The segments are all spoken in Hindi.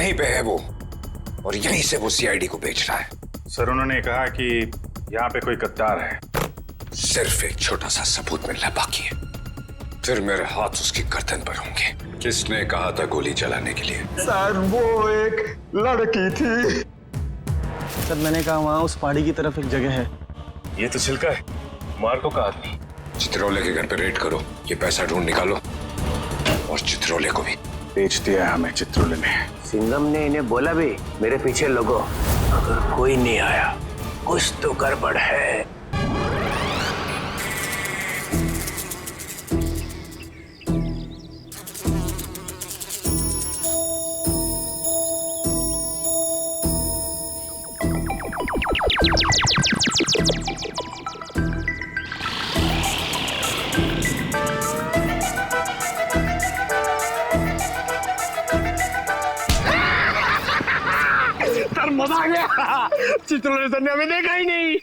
यहीं पे है वो, और यहीं से वो सीआईडी को बेच रहा है। सर उन्होंने कहा कि यहाँ पे कोई गद्दार है। सिर्फ एक छोटा सा सबूत मिलना बाकी है, फिर मेरे हाथ उसकी गर्दन पर होंगे। किसने कहा था गोली चलाने के लिए? सर वो एक लड़की थी। सर मैंने कहा वहाँ उस पहाड़ी की तरफ एक जगह है। ये तो छिलका है, मार्को का आदमी। चित्रोले के घर पे रेड करो, ये पैसा ढूंढ निकालो, और चित्रोले को भी। बेच दिया हमें चित्रोले ने। सिंघम ने इन्हें बोला भी, मेरे पीछे लोगो, अगर कोई नहीं आया कुछ तो गड़बड़ है। सर मजा आ गया, चित्रोले सर ने हमें देखा ही नहीं।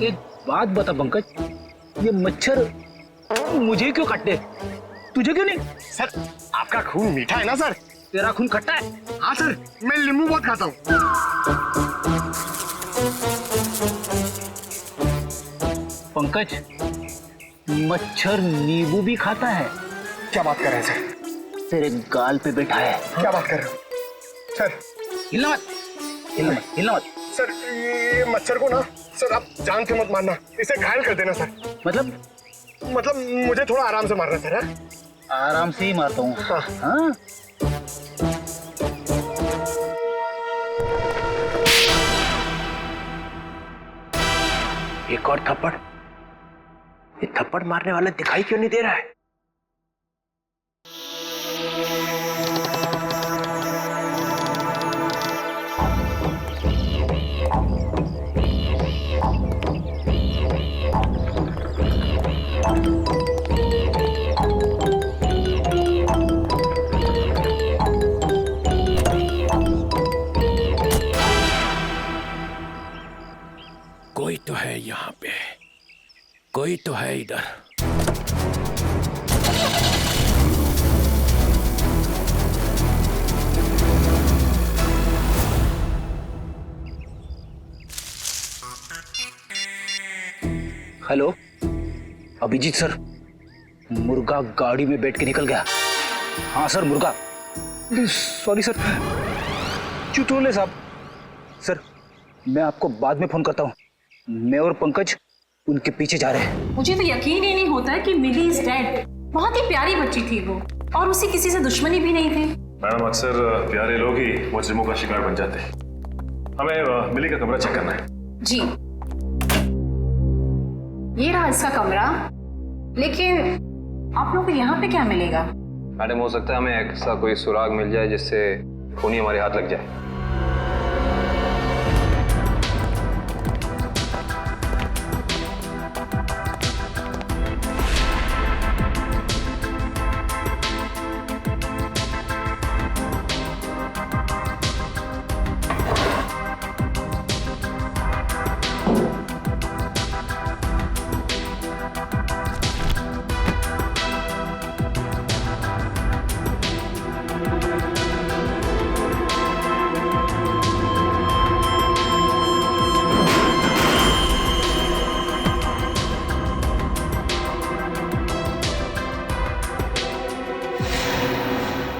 एक बात बता पंकज, ये मच्छर मुझे क्यों काटते, तुझे क्यों नहीं? सर आपका खून मीठा है ना सर? तेरा खून खट्टा है? हाँ सर, मैं नींबू बहुत खाता हूँ। पंकज, मच्छर नींबू भी खाता है? क्या बात कर रहे हैं सर? तेरे गाल पे बैठा है। क्या बात कर रहे हो सर? हिलना मत, हिलना मत, हिलना मत। सर ये मच्छर को ना सर आप जान से मत मारना, इसे घायल कर देना सर। मतलब मुझे थोड़ा आराम से मारना सर। है? आराम से ही मारता हूँ। हाँ। हाँ? एक और थप्पड़। ये थप्पड़ मारने वाला दिखाई क्यों नहीं दे रहा है? कोई तो है यहाँ पे, कोई तो है इधर। हेलो अभिजीत सर, मुर्गा गाड़ी में बैठ के निकल गया। हाँ सर मुर्गा। सॉरी सर, चित्रोले साहब। सर मैं आपको बाद में फोन करता हूँ। मैं और पंकज उनके पीछे जा रहे हैं। मुझे तो यकीन ही नहीं होता है कि मिली इज डेड। बहुत ही प्यारी बच्ची थी वो, और उसे किसी से दुश्मनी भी नहीं थी। मैडम अक्सर प्यारे लोग ही मुजरिमों का शिकार बन जाते हैं। हमें मिली का कमरा चेक करना है। जी ये रहा इसका कमरा, लेकिन आप लोगों को यहाँ पे क्या मिलेगा? मैडम हो सकता है हमें ऐसा कोई सुराग मिल जाए जिससे खूनी हमारे हाथ लग जाए।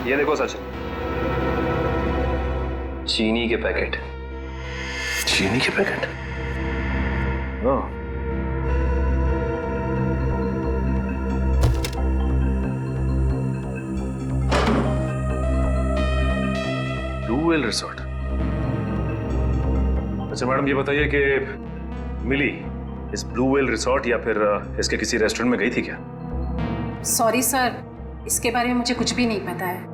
ये देखो सचिन, चीनी के पैकेट। चीनी के पैकेट? Blue whale resort. अच्छा मैडम ये बताइए कि मिली इस ब्लू व्हेल रिसोर्ट या फिर इसके किसी रेस्टोरेंट में गई थी क्या? सॉरी सर, इसके बारे में मुझे कुछ भी नहीं पता है।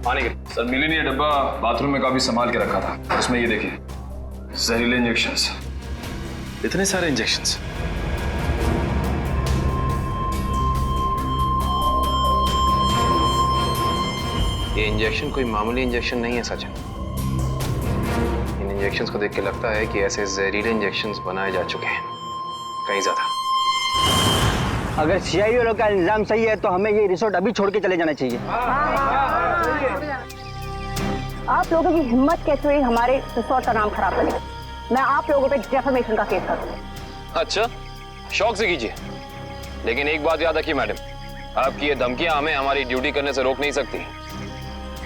पानी के सर, मिली ने ये डब्बा बाथरूम में काफी संभाल के रखा था, और उसमें ये देखिए जहरीले इंजेक्शंस। इतने सारे इंजेक्शंस? इंजेक्शन कोई मामूली इंजेक्शन नहीं है सचिन। इन इंजेक्शंस को देख के लगता है कि ऐसे जहरीले इंजेक्शंस बनाए जा चुके हैं, कहीं ज्यादा। अगर सीआईडी वालों का इल्जाम सही है तो हमें ये रिसोर्ट अभी छोड़ के चले जाना चाहिए। आप लोगों की हिम्मत कैसे हुई हमारे रिसोर्ट का नाम खराब करने? मैं आप लोगों पे डेफेमेशन का केस करूंगी। अच्छा, शौक से कीजिए, लेकिन एक बात याद रखिए मैडम, आपकी ये धमकियां हमें हमारी ड्यूटी करने से रोक नहीं सकती।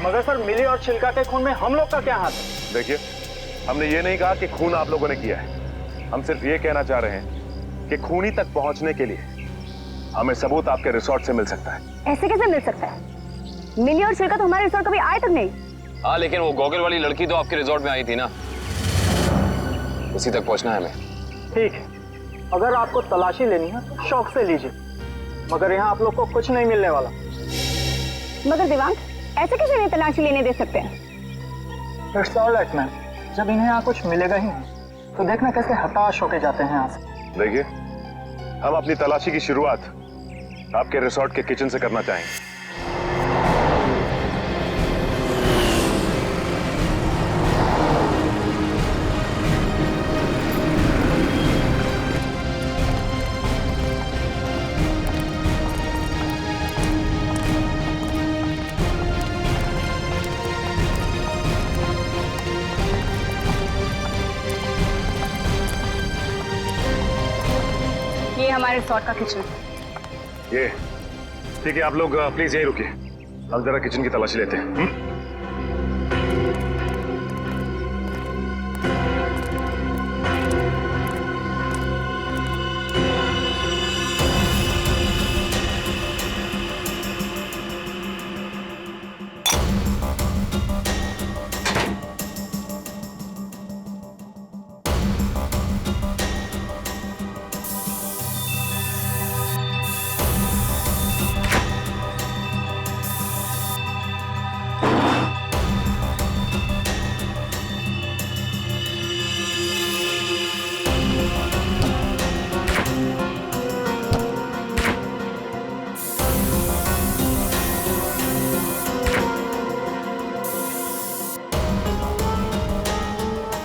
मगर सर मिली और छिलका के खून में हम लोग का क्या हाथ है? देखिए, हमने ये नहीं कहा कि खून आप लोगों ने किया है। हम सिर्फ ये कहना चाह रहे हैं कि खूनी तक पहुंचने के लिए हमें सबूत आपके रिसोर्ट से मिल सकता है। ऐसे कैसे मिल सकता है? मिली और छिलका तो हमारे रिसोर्ट कभी आए तक नहीं। हाँ, लेकिन वो गॉगल वाली लड़की तो आपके रिसोर्ट में आई थी ना, उसी तक पहुंचना है हमें। ठीक है, अगर आपको तलाशी लेनी है तो शौक से लीजिए, मगर यहाँ आप लोग को कुछ नहीं मिलने वाला। मगर दिवांग, ऐसे कैसे नहीं तलाशी लेने दे सकते हैं? इट्स ऑल राइट मैम, जब इन्हें यहाँ कुछ मिलेगा ही नहीं तो देखना कैसे हताश होके जाते हैं यहाँ से। देखिए, हम अपनी तलाशी की शुरुआत आपके रिसोर्ट के किचन से करना चाहेंगे। ये हमारे रिसोर्ट का किचन। ये ठीक है, आप लोग प्लीज यहीं रुकिए, हम जरा किचन की तलाशी लेते हैं।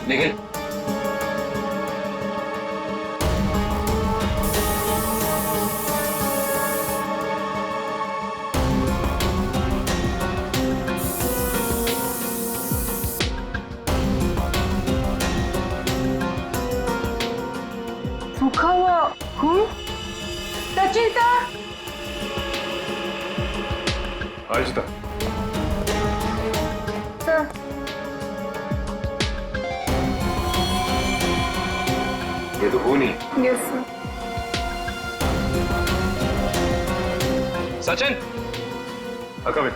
निखिल, सूखा हुआ खून। सचिन सर, आहिस्ता। सर ये तो खून ही। Yes sir. Sachin, come in.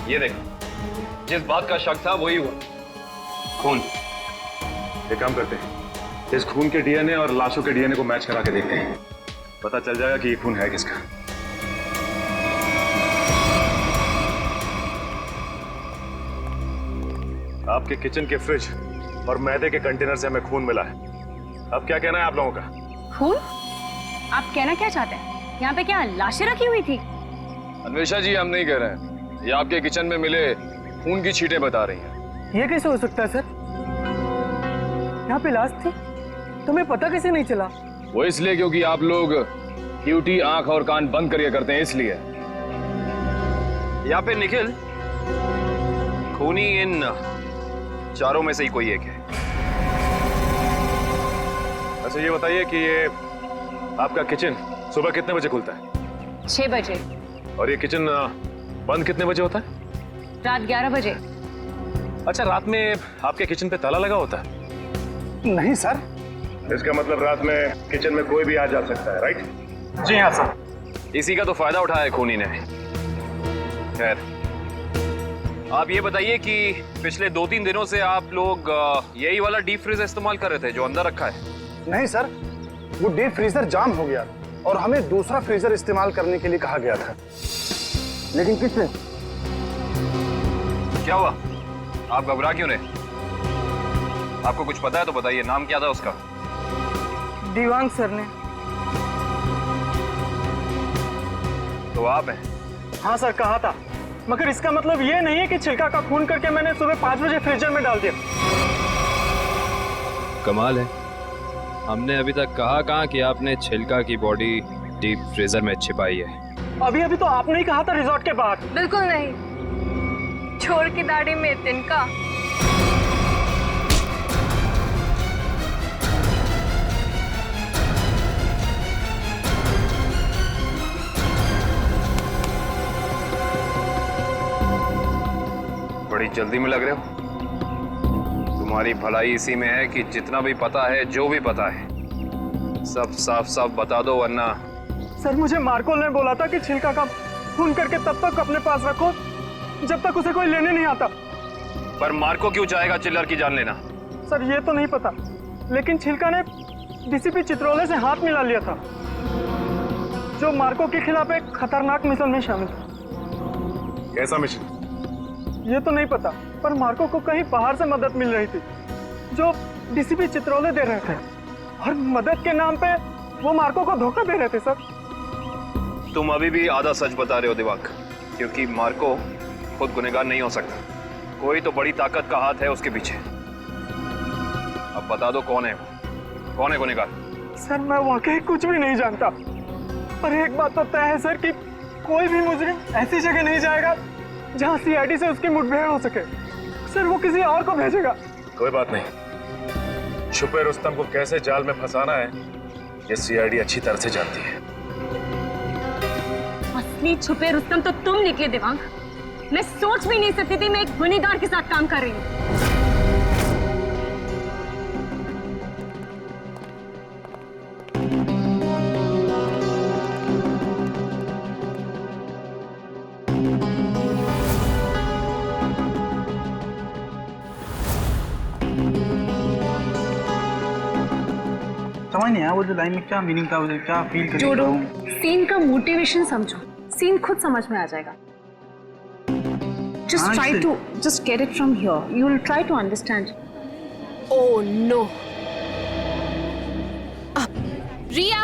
ये देख, जिस बात का शक था वही हुआ, खून। एक काम करते हैं, इस खून के डीएनए और लाशों के डीएनए को मैच करा के देखते हैं, पता चल जाएगा कि ये खून है किसका। आपके किचन के फ्रिज और मैदे के कंटेनर से हमें खून मिला है। अब क्या कहना है आप लोगों का? खून? आप कहना क्या चाहते हैं? यहाँ पे क्या लाशें रखी हुई थी? अन्वेषा जी, हम नहीं कह रहे हैं, ये आपके किचन में मिले खून की छींटें बता रही हैं। ये कैसे हो सकता है सर? यहाँ पे लाश थी, तुम्हें पता कैसे नहीं चला? वो इसलिए क्योंकि आप लोग ड्यूटी आंख और कान बंद करके करते हैं, इसलिए। या फिर निखिल, खूनी इन चारों में से ही कोई एक है। अच्छा ये बताइए कि ये आपका किचन सुबह कितने बजे खुलता है? 6 बजे। और ये किचन बंद कितने बजे होता है? रात 11 बजे। अच्छा, रात में आपके किचन पे ताला लगा होता है? नहीं सर। इसका मतलब रात में किचन में कोई भी आ जा सकता है, राइट? जी हाँ सर। इसी का तो फायदा उठाया है खूनी ने। खैर, आप ये बताइए कि पिछले 2-3 दिनों से आप लोग यही वाला डीप फ्रीजर इस्तेमाल कर रहे थे जो अंदर रखा है? नहीं सर, वो डीप फ्रीजर जाम हो गया और हमें दूसरा फ्रीजर इस्तेमाल करने के लिए कहा गया था। लेकिन किसने? क्या हुआ? आप घबरा क्यों रहे? आपको कुछ पता है तो बताइए, नाम क्या था उसका? दिवांग सर ने। तो आप हैं? हाँ सर, कहा था। मगर इसका मतलब ये नहीं है कि छिलका का खून करके मैंने सुबह 5 बजे फ्रीजर में डाल दिया। कमाल है, हमने अभी तक कहा कि आपने छिलका की बॉडी डीप फ्रीजर में छिपाई है। अभी तो आपने ही कहा था रिजॉर्ट के बाहर। बिल्कुल नहीं, छोड़ की दाढ़ी में तिनका। बड़ी जल्दी में लग रहे हो। तुम्हारी भलाई इसी में है कि जितना भी पता है, जो भी पता है, सब साफ साफ बता दो, वरना। सर, मुझे मार्कोल ने बोला था कि छिलका का खून करके तब तक अपने पास रखो जब तक उसे कोई लेने नहीं आता। पर मार्को क्यों चाहेगा चिल्लर की जान लेना? सर, ये तो नहीं पता, लेकिन छिलका ने डीसीपी चित्रोले से हाथ मिला लिया था, जो मार्को के खिलाफ एक खतरनाक मिशन में शामिल था। कैसा मिशन? ये तो नहीं पता, पर मार्को को कहीं बाहर से मदद मिल रही थी जो डीसीपी चित्रोले दे रहे थे, और मदद के नाम पे वो मार्को को धोखा दे रहे थे। सर, तुम अभी भी आधा सच बता रहे हो दिवाक, क्योंकि मार्को खुद गुनहगार नहीं हो सकता। कोई तो बड़ी ताकत का हाथ है उसके पीछे। अब बता दो कौन है वो? कौन है गुनहगार? सर, मैं वाकई कुछ भी नहीं जानता, पर एक बात तो तय है सर कि कोई भी मुजरिम ऐसी जगह नहीं जाएगा जहां सीआईडी से उसकी मुठभेड़ हो सके। सर, वो किसी और को भेजेगा। कोई बात नहीं, छुपे रुस्तम को कैसे जाल में फंसाना है ये सीआईडी अच्छी तरह से जानती है। असली छुपे रुस्तम तो तुम निकले दिवांग। मैं सोच भी नहीं सकती थी मैं एक गुनहगार के साथ काम कर रही हूँ। समझ नहीं आया वो जो लाइन में क्या मीनिंग था, वो क्या फील कर जोड़ो, सीन का मोटिवेशन समझो, सीन खुद समझ में आ जाएगा। Just try to just get it from here. You will try to understand. Oh no. रिया,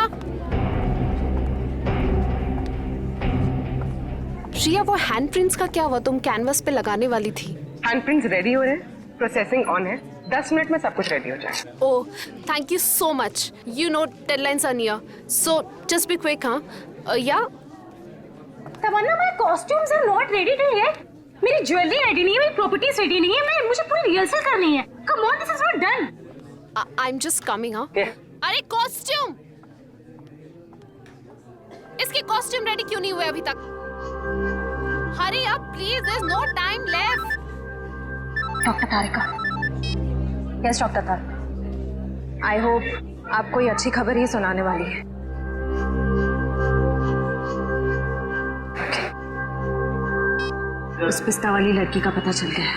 रिया, वो हैंडप्रिंट्स का क्या हुआ? तुम कैनवस पे लगाने वाली थी। हैंडप्रिंट्स रेडी हो रहे हैं, प्रोसेसिंग ऑन है, 10 मिनट में सब कुछ रेडी हो जाएगा। Oh, thank you so much. You know deadlines are near, so just be quick. हाँ या Tamanna, my costumes are not ready to yet. मेरी ज्वेलरी रेडी नहीं है, मेरी प्रॉपर्टीज रेडी नहीं है, मुझे पूरी रिहर्सल करनी है। Come on, this is not done. I am just coming. हाँ, अरे कॉस्ट्यूम, इसके कॉस्ट्यूम रेडी क्यों नहीं हुए अभी तक? Hurry up please, there is no time left. Doctor Tarika. Yes doctor Tarika, I hope आप कोई अच्छी खबर ही सुनाने वाली है। उस पिस्ता वाली लड़की का पता चल गया।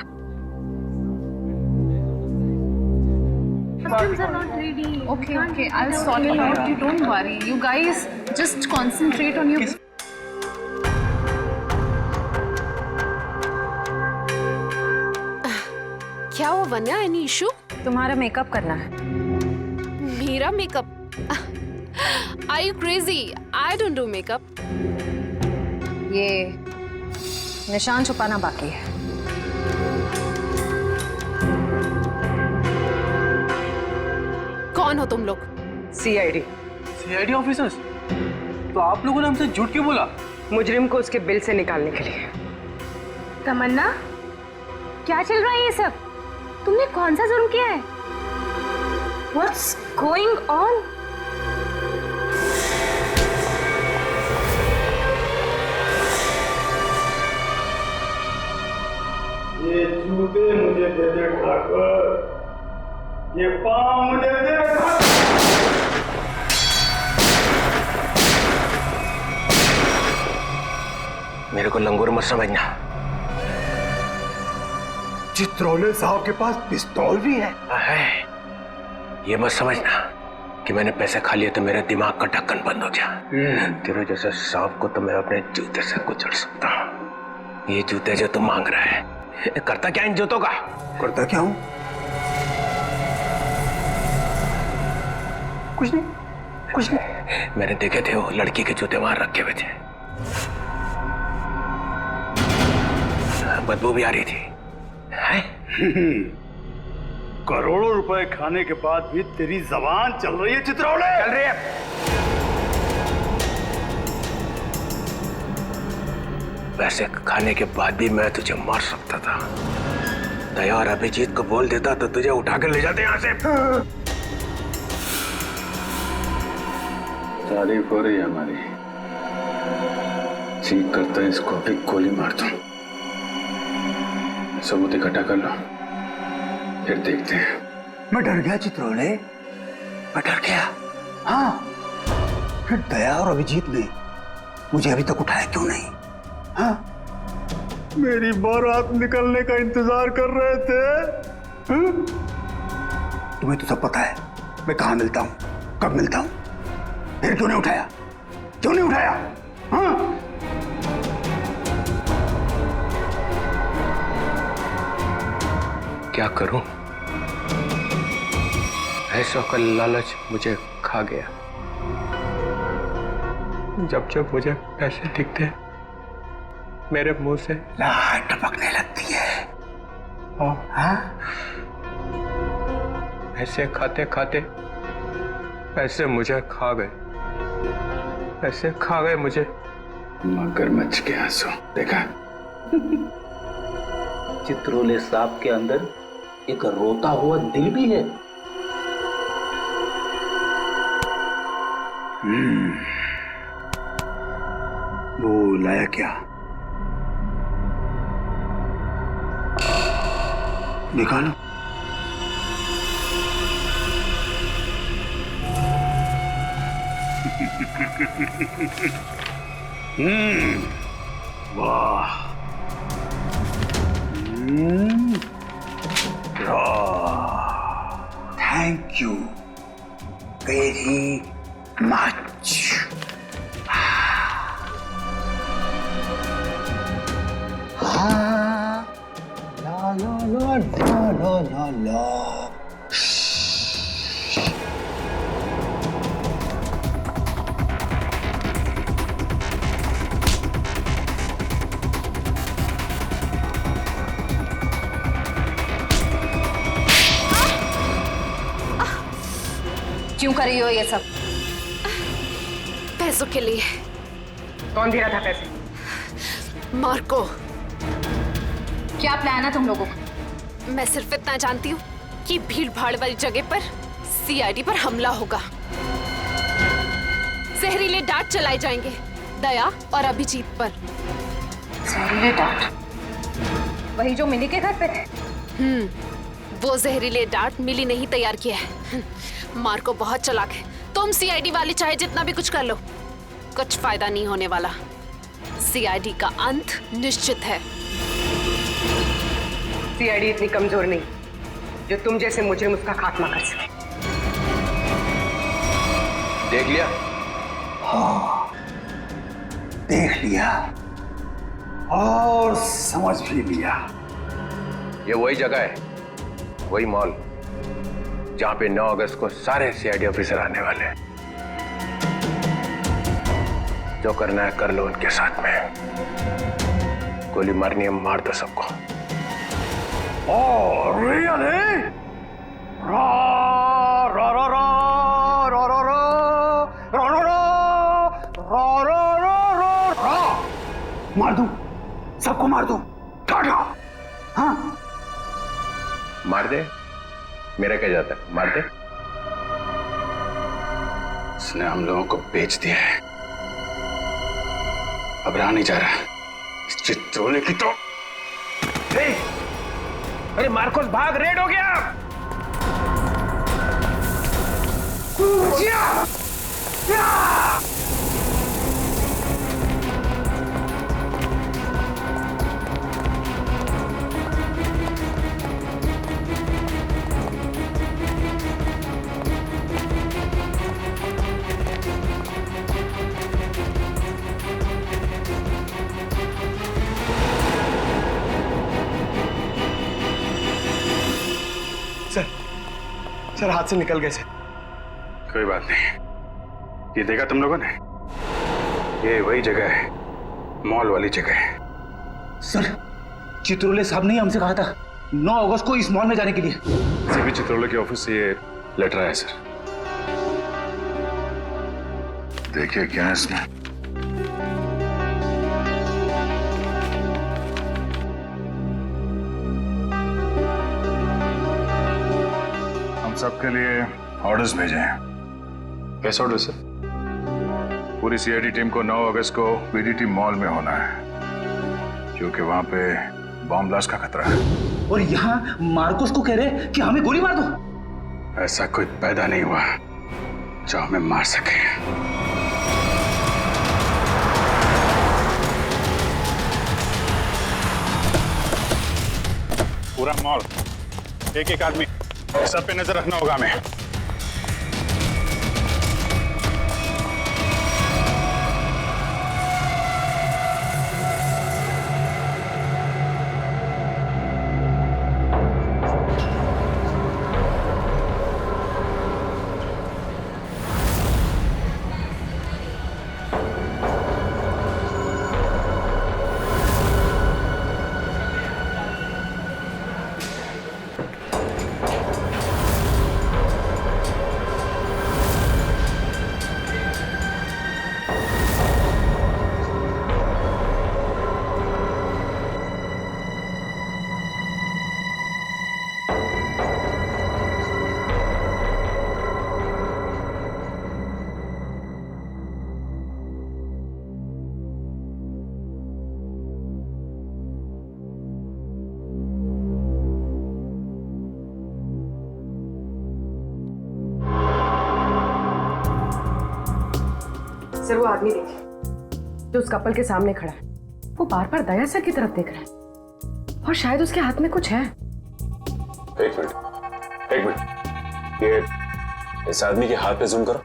Costumes are not ready. Okay, I'll sort it out. You don't worry. You guys just concentrate on your. क्या हुआ वन्या? Any issue? तुम्हारा मेकअप करना है। मेरा makeup? Are you crazy? I don't do makeup. ये निशान छुपाना बाकी है। कौन हो तुम लोग? सीआईडी। CID officers? तो आप लोगों ने हमसे झूठ क्यों बोला? मुजरिम को उसके बिल से निकालने के लिए। तमन्ना, क्या चल रहा है ये सब? तुमने कौन सा जुर्म किया है? What's going on? ये जूते मुझे दे दे ठाकुर, ये पाँव मुझे दे दे। मेरे को लंगूर मत समझना। चित्रोले साहब के पास पिस्तौल भी है। ये मत समझना कि मैंने पैसे खा लिए तो मेरे दिमाग का ढक्कन बंद हो गया। तेरे जैसे सांप को तो मैं अपने जूते से कुचल सकता हूँ। ये जूते जो तुम मांग रहा है, करता क्या इन जूतों का? करता क्या हूँ? कुछ नहीं, कुछ नहीं। मैंने देखे थे वो लड़की के जूते वहां रखे हुए थे। बदबू भी आ रही थी। है? करोड़ों रुपए खाने के बाद भी तेरी जबान चल रही है चित्रौले? चल रही है। वैसे खाने के बाद भी मैं तुझे मार सकता था। दया और अभिजीत को बोल देता तो तुझे उठा कर ले जाते यहाँ से। तारीफ हो रही है हमारी। चीख करता है इसको अभी गोली मार दूं। सबूत इकट्ठा कर लो, फिर देखते हैं। मैं डर गया चित्रौले, मैं डर गया। हाँ, फिर दया और अभिजीत ने मुझे अभी तक उठाया क्यों नहीं? हाँ, मेरी बारात निकलने का इंतजार कर रहे थे। हाँ? तुम्हें तो सब पता है मैं कहाँ मिलता हूँ, कब मिलता हूँ। फिर क्यों नहीं उठाया? क्यों नहीं उठाया? हाँ? क्या करूं? ऐसा का लालच मुझे खा गया। जब जब मुझे पैसे दिखते मेरे मुंह से लाट टपकने लगती है। हाँ? पैसे खाते खाते पैसे मुझे खा गए। पैसे खा गए मुझे। मगरमच्छ के आंसू देखा? चित्रोले सांप के अंदर एक रोता हुआ दिल भी है। वो लाया क्या? निकालो। वाह, थैंक यू वेरी मच। ला ला ला ला ला ला ला। क्यों कर रही हो ये सब? पैसों के लिए। कौन दे रहा था पैसे? मार्को। क्या प्लान है तुम लोगों का? मैं सिर्फ इतना जानती हूँ कि भीड़ भाड़ वाली जगह पर सीआईडी पर हमला होगा। जहरीले डांट चलाए जाएंगे दया और अभिजीत पर। जहरीले डांट? वही जो मिली के घर पे थे? वो जहरीले डांट मिली नहीं तैयार किया है। मार्को बहुत चालाक है। तुम सीआईडी वाले चाहे जितना भी कुछ कर लो, कुछ फायदा नहीं होने वाला। सीआईडी का अंत निश्चित है। सीआईडी इतनी कमजोर नहीं जो तुम जैसे मुजरिम उसका खात्मा कर सके। देख लिया? हाँ, देख लिया और समझ भी लिया। ये वही जगह है, वही मॉल जहां पे 9 अगस्त को सारे सीआईडी ऑफिसर आने वाले हैं। जो करना है कर लो उनके साथ में। गोली मारनी है मार दो सबको। Oh, really? Ra ra ra ra ra ra ra ra ra ra ra ra ra ra। मार दूं, सबको मार दूं, टाटा। हाँ, मार दे, मेरा क्या जाता है, मार दे। इसने हम लोगों को बेच दिया है, अब रहा नहीं जा रहा। इस चित्रोले की तो अरे मार्कोस भाग, रेड हो गया। सर हाथ से निकल गए सर। कोई बात नहीं, ये देखा तुम लोगों ने? ये वही जगह है, मॉल वाली जगह है। सर चित्रोले साहब ने हमसे कहा था 9 अगस्त को इस मॉल में जाने के लिए। सीपी चित्रोले के ऑफिस से ये लेटर आया सर। देखिए क्या है इसमें। हम सबके लिए ऑर्डर्स भेजे हैं। कैसे ऑर्डर सर? पूरी सीआईडी टीम को 9 अगस्त को बीडीटी मॉल में होना है, क्योंकि वहां पे बॉम्ब ब्लास्ट का खतरा है। और यहाँ मार्कोस को कह रहे कि हमें गोली मार दो। ऐसा कोई पैदा नहीं हुआ जो हमें मार सके। पूरा मॉल, एक एक आदमी, सब पे नजर रखना होगा हमें। सर वो आदमी देखिए जो उस कपल के सामने खड़ा है, वो बार बार दया सर की तरफ देख रहा है और शायद उसके हाथ में कुछ है। एक मिनट, ये इस आदमी के हाथ पे जूम करो।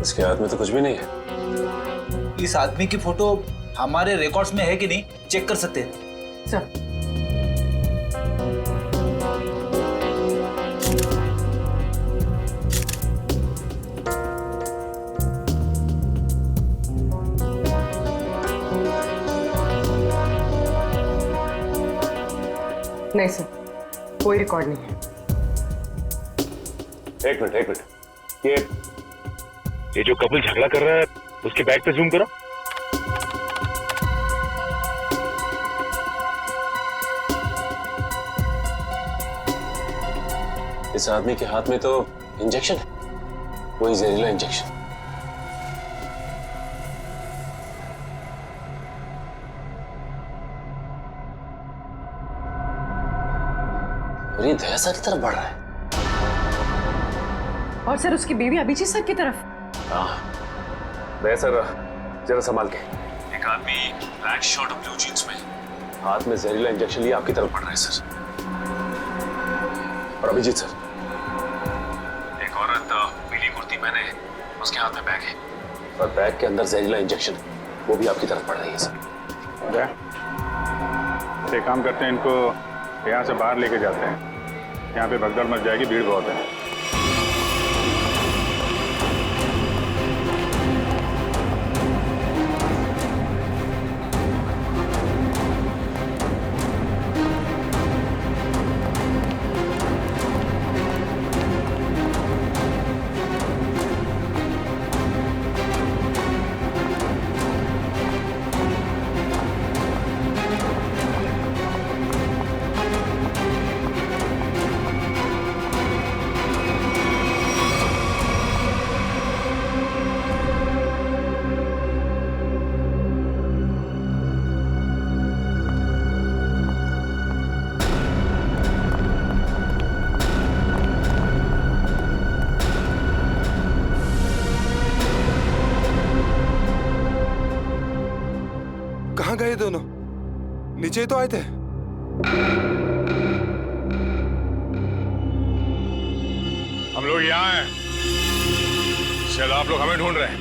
इसके हाथ में तो कुछ भी नहीं है। इस आदमी की फोटो हमारे रिकॉर्ड्स में है कि नहीं, चेक कर सकते हैं सर। नहीं सर, कोई रिकॉर्ड नहीं है। एक मिनट, ये जो कपल झगड़ा कर रहा है उसके बैग पे जूम करो। इस आदमी के हाथ में तो इंजेक्शन है, वही जहरीला इंजेक्शन। और ये दया सर की तरफ बढ़ रहा है। और सर उसकी बीवी अभिजीत सर की तरफ। दया सर जरा संभाल के। एक आदमी ब्लैक शर्ट और ब्लू जींस में हाथ में जहरीला इंजेक्शन लिए आपकी तरफ बढ़ रहा है सर। और अभिजीत सर, एक औरत पीली कुर्ती पहने है, उसके हाथ में बैग है और बैग के अंदर जहरीला इंजेक्शन है, वो भी आपकी तरफ बढ़ रही है सर। एक काम करते हैं, इनको यहाँ से बाहर लेके जाते हैं। यहाँ पे भगदड़ मच जाएगी, भीड़ बहुत है। कहाँ गए दोनों? नीचे तो आए थे। हम लोग यहाँ हैं, शायद आप लोग हमें ढूंढ रहे हैं।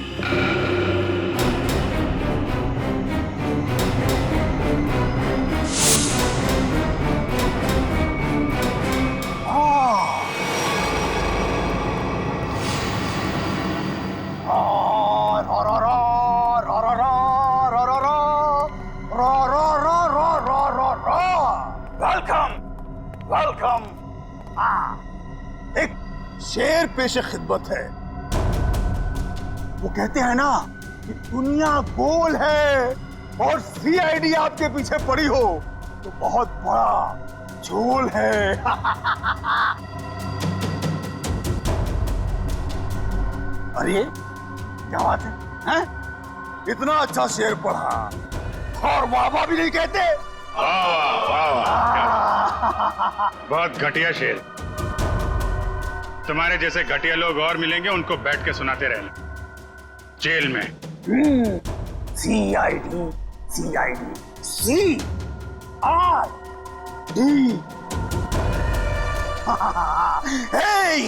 पेशे खिदमत है। वो कहते हैं ना कि दुनिया गोल है और सीआईडी आपके पीछे पड़ी हो तो बहुत बड़ा झोल है। अरे क्या बात है, हैं? इतना अच्छा शेर पढ़ा और वाह भी नहीं कहते। बहुत घटिया शेर। तुम्हारे जैसे घटिया लोग और मिलेंगे, उनको बैठ के सुनाते रहना जेल में। CID CID C R D.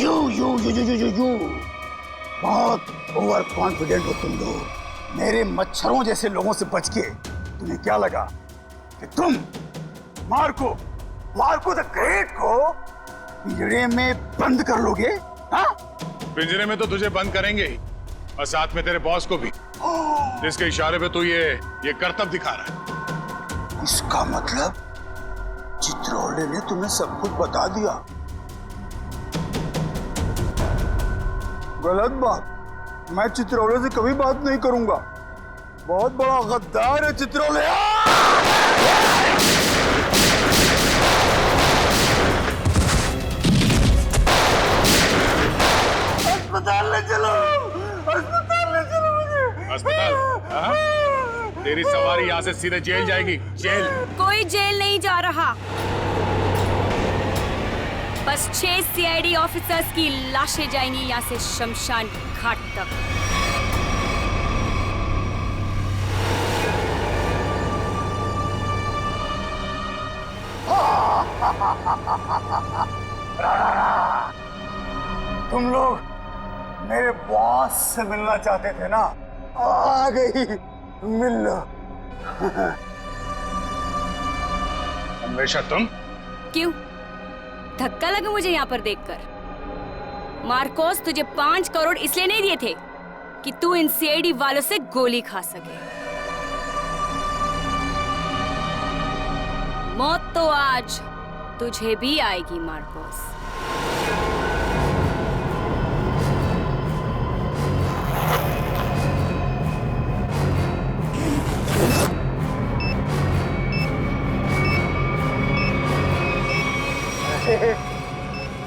You you you you you you बहुत ओवर कॉन्फिडेंट हो तुम लोग। मेरे मच्छरों जैसे लोगों से बच के तुम्हें क्या लगा कि तुम मार्को द ग्रेट को पिंजरे में बंद कर लोगे? हाँ? पिंजरे में तो तुझे बंद करेंगे ही, और साथ में तेरे बॉस को भी, जिसके इशारे पे तू ये करतब दिखा रहा है। इसका मतलब चित्रोले ने तुम्हें सब कुछ बता दिया। गलत बात, मैं चित्रोले से कभी बात नहीं करूंगा। बहुत बड़ा गद्दार है चित्रोले। अस्पताल ले चलो, अस्पताल ले चलो मुझे। अस्पताल? हाँ? तेरी सवारी यहाँ से सीधे जेल जाएगी। जेल? कोई जेल नहीं जा रहा, बस 6 सीआईडी ऑफिसर्स की लाशें जाएंगी यहाँ से शमशान घाट तक। तुम लोग मेरे बॉस से मिलना चाहते थे ना, आ गई, मिल लो। हमेशा तुम? क्यों धक्का लगा मुझे यहाँ पर देखकर? मार्कोस तुझे 5 करोड़ इसलिए नहीं दिए थे कि तू इन सीआईडी वालों से गोली खा सके। मौत तो आज तुझे भी आएगी मार्कोस।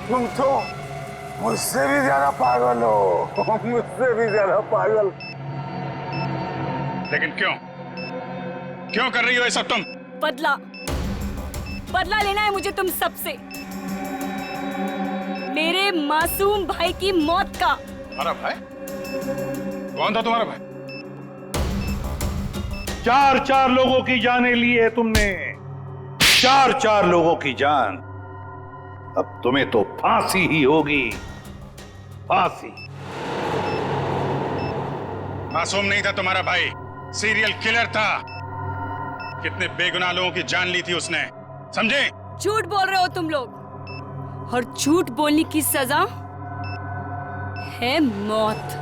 तुम तो मुझसे भी ज्यादा पागल हो, मुझसे भी ज्यादा पागल। लेकिन क्यों कर रही हो ये सब तुम? बदला लेना है मुझे तुम सबसे, मेरे मासूम भाई की मौत का। हमारा भाई? कौन था तुम्हारा भाई? 4 लोगों की जानें ली है तुमने, 4 लोगों की जान। अब तुम्हें तो फांसी ही होगी, फांसी। मासूम नहीं था तुम्हारा भाई, सीरियल किलर था। कितने बेगुनाह लोगों की जान ली थी उसने, समझे? झूठ बोल रहे हो तुम लोग, और झूठ बोलने की सजा है मौत।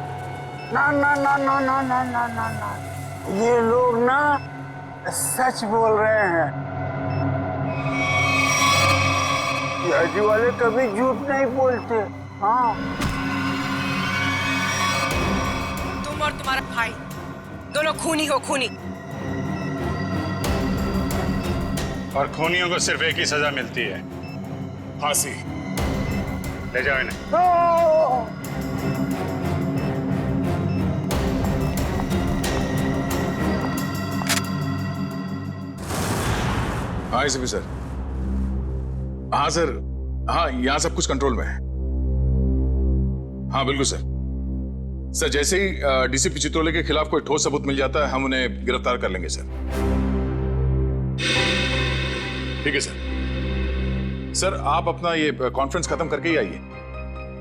ना ना ना ना ना ना ना ना ना, ये लोग ना सच बोल रहे हैं। सीआईडी वाले कभी झूठ नहीं बोलते। हाँ, तुम और तुम्हारा भाई दोनों खूनी हो, खूनी। और खूनियों को सिर्फ एक ही सजा मिलती है, फांसी। ले जाओ इन्हें। हाँ एसपी सर। हाँ सर, हाँ यहाँ सब कुछ कंट्रोल में है। हाँ बिल्कुल सर। सर जैसे ही डीसीपी चित्रोले के खिलाफ कोई ठोस सबूत मिल जाता है, हम उन्हें गिरफ्तार कर लेंगे सर। ठीक है सर। सर आप अपना ये कॉन्फ्रेंस खत्म करके ही आइए।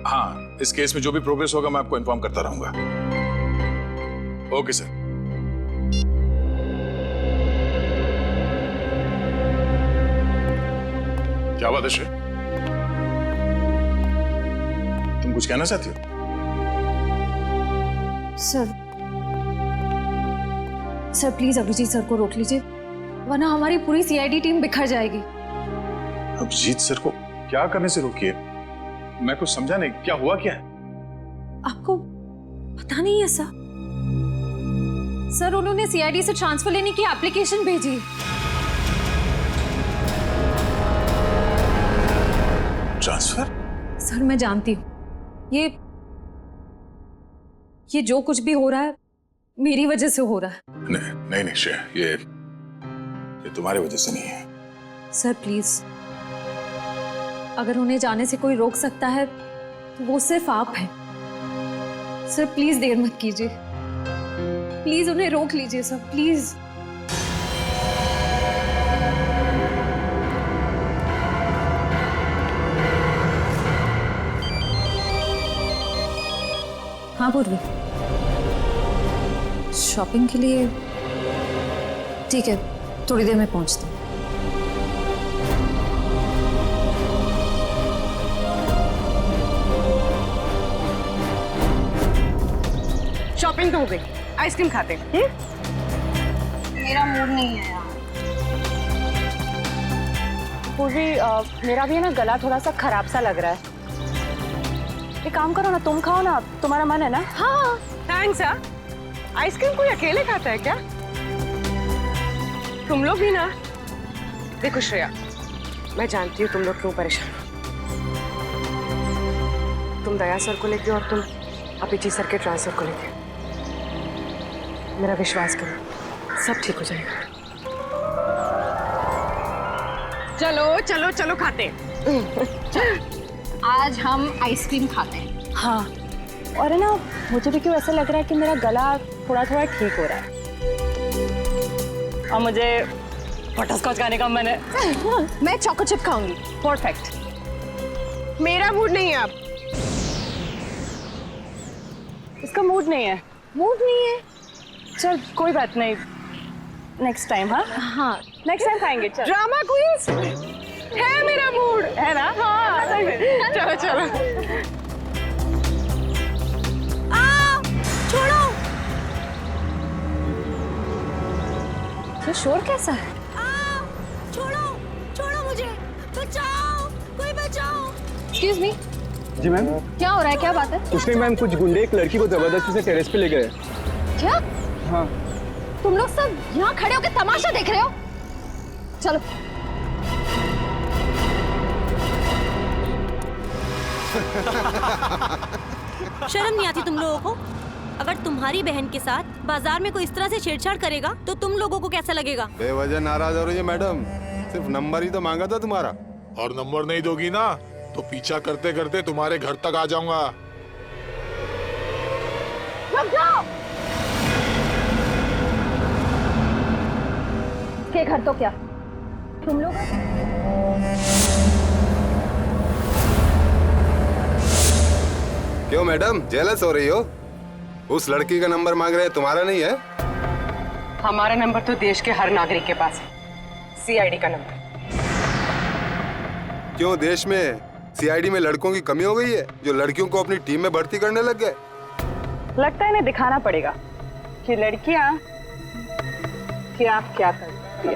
हाँ, इस केस में जो भी प्रोग्रेस होगा मैं आपको इन्फॉर्म करता रहूंगा। Okay sir. क्या बात है श्री? तुम कुछ कहना चाहती हो? सर प्लीज अभिजीत सर को रोक लीजिए, वरना हमारी पूरी सीआईडी टीम बिखर जाएगी। अभिजीत सर को क्या करने से रोकिए? मैं कुछ समझा नहीं, क्या हुआ क्या है? आपको पता नहीं है सर? सर उन्होंने सीआईडी से ट्रांसफर लेने की एप्लीकेशन भेजी। ट्रांसफर? सर मैं जानती हूँ ये जो कुछ भी हो रहा है मेरी वजह से हो रहा है। नहीं नहीं श्रेया, ये तुम्हारी वजह से नहीं है। सर प्लीज, अगर उन्हें जाने से कोई रोक सकता है तो वो सिर्फ आप हैं। सर प्लीज देर मत कीजिए, प्लीज उन्हें रोक लीजिए सर, प्लीज। हाँ पूर्वी, शॉपिंग के लिए? ठीक है, थोड़ी देर में पहुंचती हूँ। शॉपिंग तो हो गई, आइसक्रीम खाते हैं। मेरा मूड नहीं है यार। पूर्वी, मेरा भी है ना गला थोड़ा सा खराब सा लग रहा है। एक काम करो ना, तुम खाओ ना, तुम्हारा मन है ना? हाँ थैंक्स। आइसक्रीम कोई अकेले खाता है क्या? तुम लोग भी ना। देखो श्रेया, मैं जानती हूँ तुम लोग क्यों परेशान हो। तुम दया सर को लेके और तुम अभिजीत सर के ट्रांसफर को लेके। मेरा विश्वास करो, सब ठीक हो जाएगा। चलो चलो चलो खाते हैं। आज हम आइसक्रीम खाते हैं। हाँ, और है ना, मुझे भी क्यों ऐसा लग रहा है कि मेरा गला थोड़ा थोड़ा ठीक हो रहा है। और मुझे बटरस्कॉच खाने का मन है। मैं चॉको चिप खाऊंगी। परफेक्ट। मेरा मूड नहीं है अब। इसका मूड नहीं है। मूड नहीं है? चल कोई बात नहीं, नेक्स्ट टाइम। हाँ हाँ, नेक्स्ट टाइम खाएंगे। चल। ड्रामा क्वींस है मेरा मूड, है ना? हाँ चलो चलो। छोड़ो। ये शोर कैसा है? छोड़ो छोड़ो मुझे, बचाओ, कोई बचाओ। Excuse me. जी मैम। क्या हो रहा है, क्या बात है? कुछ नहीं मैम, कुछ गुंडे एक लड़की को जबरदस्ती से टेरेस पे ले गए। क्या? हाँ। तुम लोग सब यहाँ खड़े होकर तमाशा देख रहे हो? चलो। शर्म नहीं आती तुम लोगों को? अगर तुम्हारी बहन के साथ बाजार में कोई इस तरह से छेड़छाड़ करेगा तो तुम लोगों को कैसा लगेगा? बेवजह नाराज हो रही है मैडम, सिर्फ नंबर ही तो मांगा था तुम्हारा। और नंबर नहीं दोगी ना तो पीछा करते करते तुम्हारे घर तक आ जाऊंगा। रुक जाओ। के घर तो क्या तुम लोग? क्यों मैडम, जेलस हो रही हो? उस लड़की का नंबर मांग रहे हैं, तुम्हारा नहीं है? हमारा नंबर तो देश के हर नागरिक के पास है, सीआईडी का नंबर। क्यों, देश में सीआईडी में लड़कों की कमी हो गई है जो लड़कियों को अपनी टीम में भर्ती करने लग गए? लगता है इन्हें दिखाना पड़ेगा कि लड़कियां क्या क्या करती है।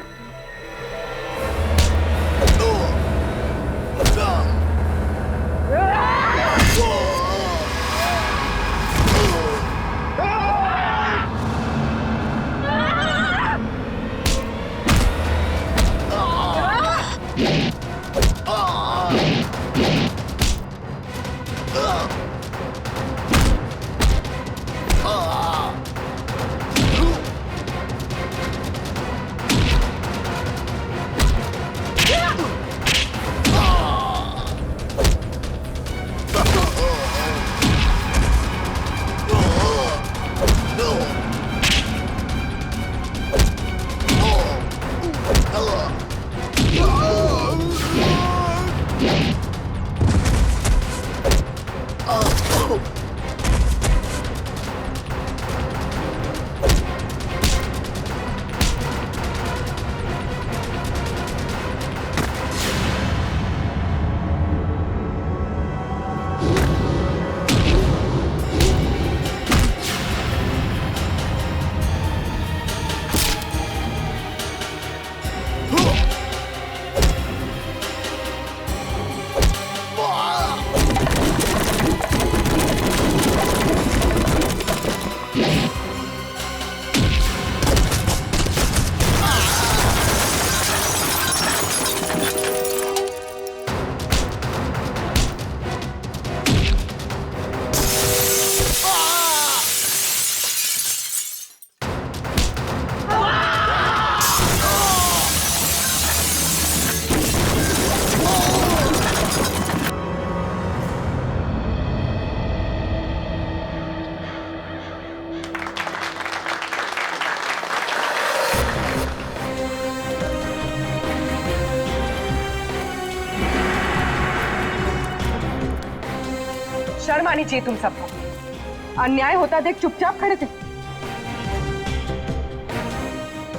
आनी चाहिए तुम सबको। अन्याय होता देख चुपचाप खड़े थे।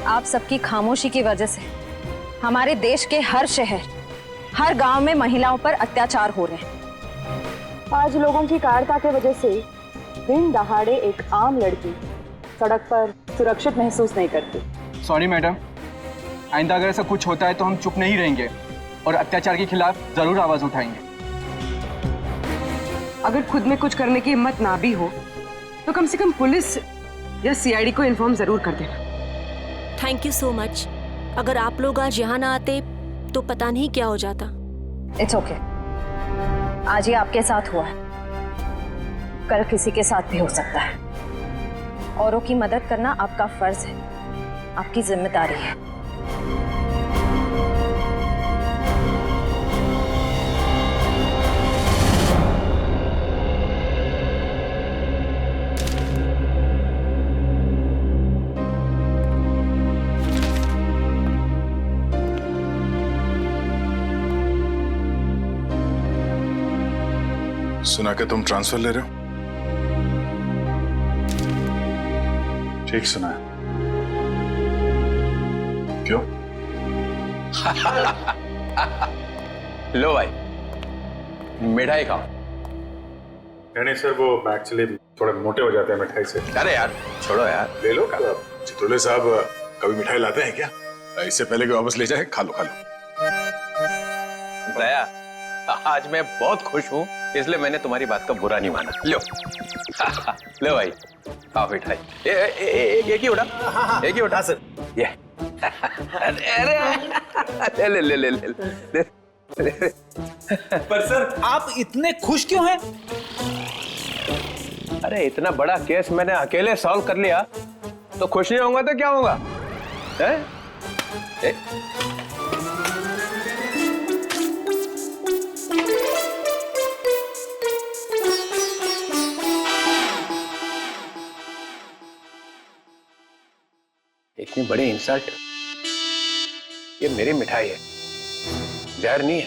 आप सबकी खामोशी की वजह से हमारे देश के हर शहर, हर गांव में महिलाओं पर अत्याचार हो रहे हैं। आज लोगों की कायरता की वजह से दिन दहाड़े एक आम लड़की सड़क पर सुरक्षित महसूस नहीं करती। सॉरी मैडम, आइंदा अगर ऐसा कुछ होता है तो हम चुप नहीं रहेंगे और अत्याचार के खिलाफ जरूर आवाज उठाएंगे। अगर खुद में कुछ करने की हिम्मत ना भी हो तो कम से कम पुलिस या सीआईडी को इन्फॉर्म जरूर कर देना। Thank you so much. अगर आप लोग आज यहाँ ना आते तो पता नहीं क्या हो जाता। It's okay. आज ये आपके साथ हुआ है, कल किसी के साथ भी हो सकता है। औरों की मदद करना आपका फर्ज है, आपकी जिम्मेदारी है। सुना कि तुम ट्रांसफर ले रहे हो? ठीक सुना है। क्यों? लो भाई, मिठाई खाओ। नहीं सर, वो एक्चुअली थोड़े मोटे हो जाते हैं मिठाई से। अरे यार छोड़ो यार, ले लो। चित्रोले साहब कभी मिठाई लाते हैं क्या? इससे पहले कि वापस ले जाए, खा लो खा लो। दया, आज मैं बहुत खुश हूँ, इसलिए मैंने तुम्हारी बात का बुरा नहीं माना। लो लो भाई, खाओ मिठाई। एक ही उठा, एक ही उठा सर। ये अरे ले ले ले ले ले। पर सर आप इतने खुश क्यों हैं? अरे इतना बड़ा केस मैंने अकेले सॉल्व कर लिया, तो खुश नहीं होऊंगा तो क्या होगा? इतनी बड़ी इंसल्ट। ये मेरी मिठाई है, जहर नहीं है।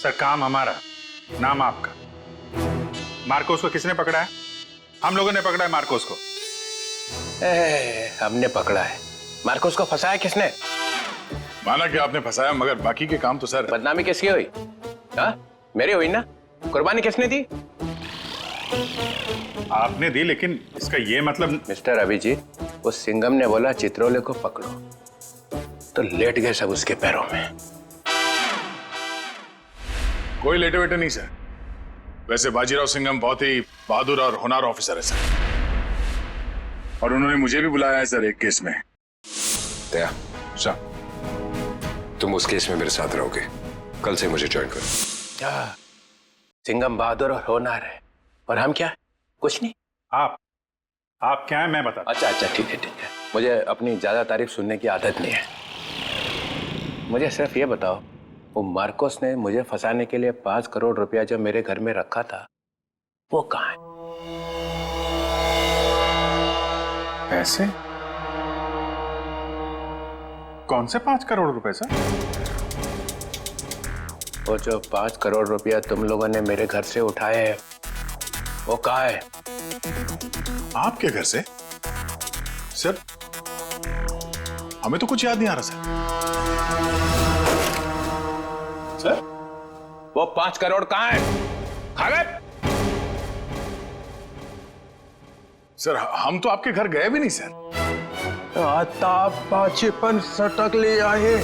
सर काम हमारा, नाम आपका। मार्कोस को किसने पकड़ा है? हम लोगों ने पकड़ा है मार्कोस को। हमने पकड़ा है। मार्कोस को फंसाया किसने? माना कि आपने फंसाया, मगर बाकी के काम तो सर। बदनामी किसकी हुई? हाँ मेरी हुई ना। कुर्बानी किसने दी? आपने दी, लेकिन इसका ये मतलब। मिस्टर अभिजीत, वो सिंघम ने बोला चित्रोले को पकड़ो, तो लेट गए सब उसके पैरों में। कोई लेटे वेटे नहीं सर। वैसे बाजीराव सिंघम बहुत ही बहादुर और होनहार ऑफिसर है सर, और उन्होंने मुझे भी बुलाया है सर एक केस में। दया, तुम उस केस में मेरे साथ रहोगे। कल से मुझे ज्वाइन करो। सिंघम बहादुर और होनहार है, और हम क्या? कुछ नहीं। आप क्या है मैं बता। अच्छा अच्छा, ठीक है ठीक है। मुझे अपनी ज्यादा तारीफ सुनने की आदत नहीं है। मुझे सिर्फ ये बताओ, वो मार्कोस ने मुझे फंसाने के लिए 5 करोड़ रुपया जो मेरे घर में रखा था, वो कहाँ है? पैसे? कौन से 5 करोड़ रुपए सर? वो जो 5 करोड़ रुपया तुम लोगों ने मेरे घर से उठाए हैं, वो कहाँ है? आपके घर से? सर हमें तो कुछ याद नहीं आ रहा सर। वो 5 करोड़ कहाँ है? खा गए? सर हम तो आपके घर गए भी नहीं सर। आता बचपन सटक ले आए।